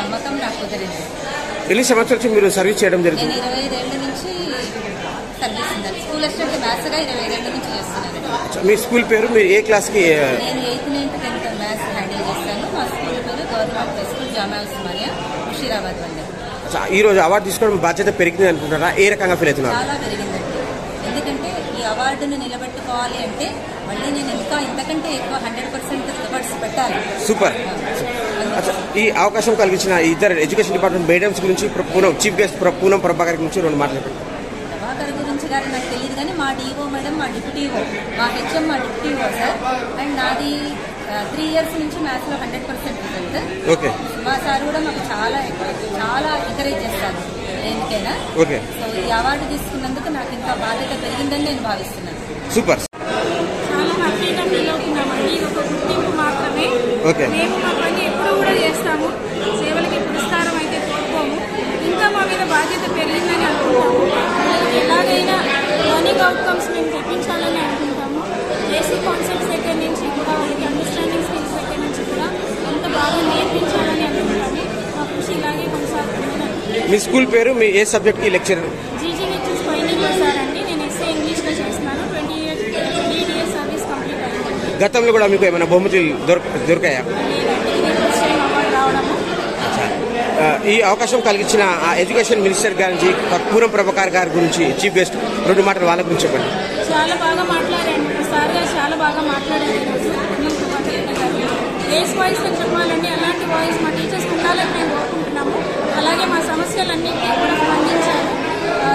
నమ్మకం నాకు కుదిరింది. ఎన్ని సంవత్సరాల నుంచి మీరు సర్వీస్ చేయడం జరిగింది? నేను 25 ఏళ్ల నుంచి సర్వీస్ ఉండాలి. స్కూల్ అసిస్టెంట్ మ్యాథ్స్గా 25 ఏళ్ల నుంచి చేస్తున్నాను. మీ స్కూల్ పేరు, మీరు ఏ క్లాస్కి? నేను 8th, 9th, 10th maths handle చేస్తాను. మా స్కూల్ పేరు government high school Jamia Osmania Musheerabad వండి. ఈ రోజు అవార్డు తీసుకోవడం బాధ్యత పెరిగింది అనుకుంటారా? ఏ రకంగా ఫీల్ అవుతున్నారు? చాలా పెరిగిందండి. ఎందుకంటే ఈ అవార్డును నిలబెట్టుకోవాలి అంటే మళ్ళీ నేను ఇంతకంటే ఎక్కువ 100% ఎఫర్ట్స్ పెట్టాలి. సూపర్. ఈ అవకాశం కలిగించిన ఇద్దరు ఎడ్యుకేషన్ డిపార్ట్మెంట్ మేడమ్స్ గురించి, చీఫ్ గెస్ట్ పూనం ప్రభాకర్ గురించి 2 మాట్లాడండి. ప్రభాకర్ గురించి గారు నాకు తెలియదు కానీ మా డిఓ మేడం, మా డిప్యూటీఓ, మా హెచ్ఎం, మా డిప్యూటీఓ సార్, అండ్ నాది 3 years నుంచి మ్యాథ్స్లో 100% రిజల్ట్. ఓకే. మా సార్ కూడా మాకు చాలా ఎంకరేజ్ చేస్తారు దేనికైనా. ఓకే. సో ఈ అవార్డు తీసుకున్నందుకు నాకు ఇంకా బాధ్యత పెరిగిందని నేను భావిస్తున్నాను. సూపర్. చాలా హ్యాపీగా ఫీల్ అవుతున్నామండి. ఇది ఒక గుర్తింపు మాత్రమే. మేము మా పని ఎప్పుడు కూడా చేస్తాము. సేవలకి పురస్కారం అయితే కోరుకోము. ఇంకా మా మీద బాధ్యత పెరిగిందని అనుకుంటాము. ఎలాగైనా లర్నింగ్ అవుట్కమ్స్ మేము తెప్పించాలని అనుకుంటాము. బేసిక్ కాన్సెప్ట్స్ దగ్గర నుంచి కూడా వాళ్ళకి అండర్స్టాండింగ్ స్కిల్స్ దగ్గర నుంచి కూడా ఎంత బాగా నేర్పించాలని అనుకుంటాము. మా కృషి ఇలాగే కొనసాగుతుందని. మీ స్కూల్ పేరు, మీ ఏ సబ్జెక్ట్కి lecturer? GGHS final year sir అండి. నేను ఎస్ఏ ఇంగ్లీష్లో చేస్తున్నాను. 20 years సర్వీస్ కంప్లీట్ అయింది. గతంలో కూడా మీకు ఏమైనా బహుమతులు దొరికాయా? ఈ అవకాశం కలిగించిన ఎడ్యుకేషన్ మినిస్టర్ గారి నుంచి, పూనం ప్రభాకర్ గారి గురించి, చీఫ్ గెస్ట్ 2 మాటలు వాళ్ళ గురించి చెప్పండి. చాలా బాగా మాట్లాడారు సార్ గారు, చాలా బాగా మాట్లాడారు ఈరోజు. రేస్ వాయిస్ అని చెప్పాలండి, అలాంటి వాయిస్ మా టీచర్స్ ఉండాలని మేము కోరుకుంటున్నాము. అలాగే మా సమస్యలన్నింటినీ కూడా స్పందించారు.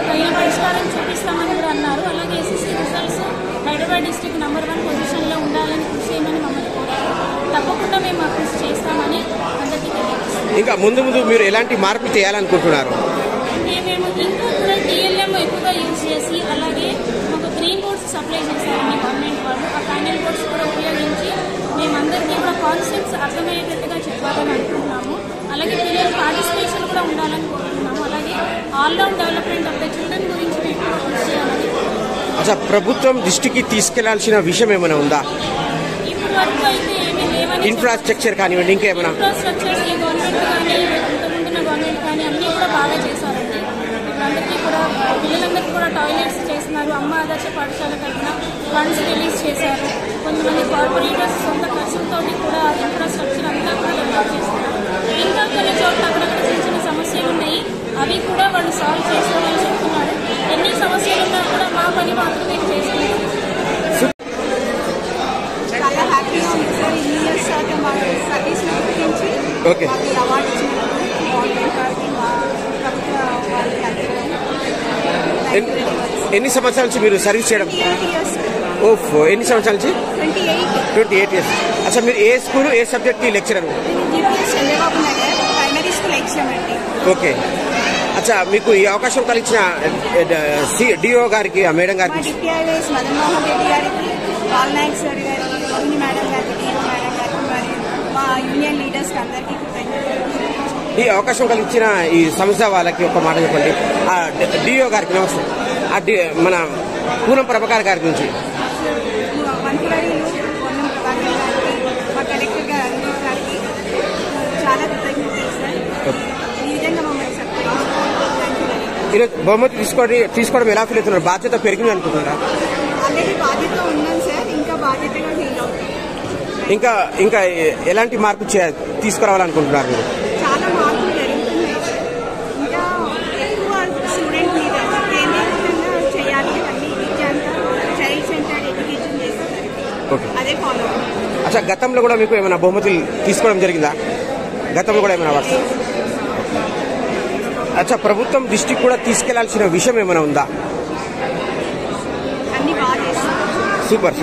తగిన పరిష్కారం చూపిస్తామని కూడా అన్నారు. అలాగే SSC results Hyderabad district number 1 పొజిషన్లో ఉండాలని కృషి చేయమని మమ్మల్ని కోరారు. తప్పకుండా మేము ఆ కృషి చేస్తామని అందరికీ తెలియజేస్తాం. ఇంకా ముందు మీరు ఎలాంటి మార్పు చేయాలనుకుంటున్నారు? మేము ఇంకా కూడా టీఎల్ఎం ఎక్కువగా యూజ్ చేసి, అలాగే మాకు గ్రీన్ బోర్డ్స్ సప్లై చేశారండి గవర్నమెంట్ వాళ్ళు. ఆ ప్యానెల్ బోర్డ్స్ కూడా ఉపయోగించి మేమందరికీ కూడా కాన్సెప్ట్స్ అర్థమయ్యేటట్టుగా చెప్పాలని అనుకుంటున్నాము. అలాగే పిల్లల పార్టిసిపేషన్ కూడా ఉండాలని కోరుతున్నాము. అలాగే all round development of the children గురించి మేము కూడా కృషి చేయాలని. ప్రభుత్వం దృష్టికి తీసుకెళ్లాల్సిన విషయం ఏమైనా ఉందా? ఇప్పటి వరకు అయితే ఏమీ లేవని. ఇన్ఫ్రాస్ట్రక్చర్ కానివ్వండి, ఇంకేమైనా? ఇన్ఫ్రాస్ట్రక్చర్ ఈ గవర్నమెంట్ కానీ ఇంతకుముందున్న గవర్నమెంట్ కానీ అన్నీ కూడా బాగా చేశారండి. ఇప్పుడు అందరికీ కూడా పిల్లలందరికీ కూడా టాయిలెట్స్ చేస్తున్నారు. అమ్మ ఆదర్శ పాఠశాల తరఫున ఫండ్స్ రిలీజ్ చేశారు. కొంతమంది కార్పొరేటర్స్ సొంత ఖర్చులతో కూడా ఇన్ఫ్రాస్ట్రక్చర్ అంతా కూడా డెవలప్ చేస్తున్నారు. ఇంకా కొన్ని చోట్ల అక్కడక్కడ చిన్న చిన్న సమస్యలు ఉన్నాయి. అవి కూడా వాళ్ళు సాల్వ్ చేసుకోవాలని చెప్తున్నారు. ఎన్ని సమస్యలు ఉన్నా కూడా మా పని మాత్రం మేము చేసుకుంటాం. చాలా హ్యాపీగా ఉంది సార్. ఇన్ని ఇయర్స్ తర్వాత మా సర్వీస్ గురించి అవార్డు ఇచ్చినందుకు గవర్నమెంట్ వారికి, మా ప్రభుత్వ వాళ్ళకి ఎన్ని సంవత్సరాల నుంచి మీరు సర్వీస్ చేయడం? 28 years. ఓహో, ఎన్ని సంవత్సరాల నుంచి? 28 years. మీరు ఏ స్కూల్, ఏ సబ్జెక్ట్కి lecturer? GPS Chandrababu Nagar primary school exam అండి. ఓకే. మీకు ఈ అవకాశం కలిగించిన డిఓ గారికి, మేడం గారికి, డిపిఐఎస్ మదన్మోహన్ రెడ్డి గారికి, వాల్నాయక్ సార్ గారికి, రోహిణి మేడం గారికి, డిఓ మేడం గారికి, మరి మా యూనియన్ లీడర్స్కి అందరికీ ఈ అవకాశం కలిగించిన ఈ సంస్థ వాళ్ళకి ఒక మాట చెప్పండి. ఆ డిఓ గారికి నమస్తే. మన పూనం ప్రభాకర్ గారి గురించి. మంత్రులు పూనం ప్రభాకర్ గారికి, మా కలెక్టర్ గారు అనిల్ గారికి చాలా కృతజ్ఞతలు సార్. ఈ విధంగా మమ్మల్ని ఈరోజు బహుమతి తీసుకోవడం ఎలా ఫీల్ అవుతున్నారు? బాధ్యత పెరిగింది అనుకుంటున్నారా? ఆల్రెడీ బాధ్యత ఉన్నాను సార్, ఇంకా బాధ్యతగా ఫీల్ అవుతుంది. ఇంకా ఎలాంటి మార్పు తీసుకురావాలనుకుంటున్నారు మీరు? చాలా మార్పులు జరుగుతున్నాయి సార్. ఇంకా ఎక్కువ స్టూడెంట్ మీద కేంద్రీకృతంగా చేయాలి. అన్ని విద్యాంతా చైల్డ్ సెంటర్డ్ ఎడ్యుకేషన్ చేస్తారు. అదే ఫాలో అవుతుంది. గతంలో కూడా మీకు ఏమైనా బహుమతులు తీసుకోవడం జరిగిందా? గతంలో కూడా ఏమైనా అవార్డ్స్? ప్రభుత్వం దృష్టికి కూడా తీసుకెళ్లాల్సిన విషయం ఏమైనా ఉందా? అన్ని బాగా చేస్తారు. సూపర్.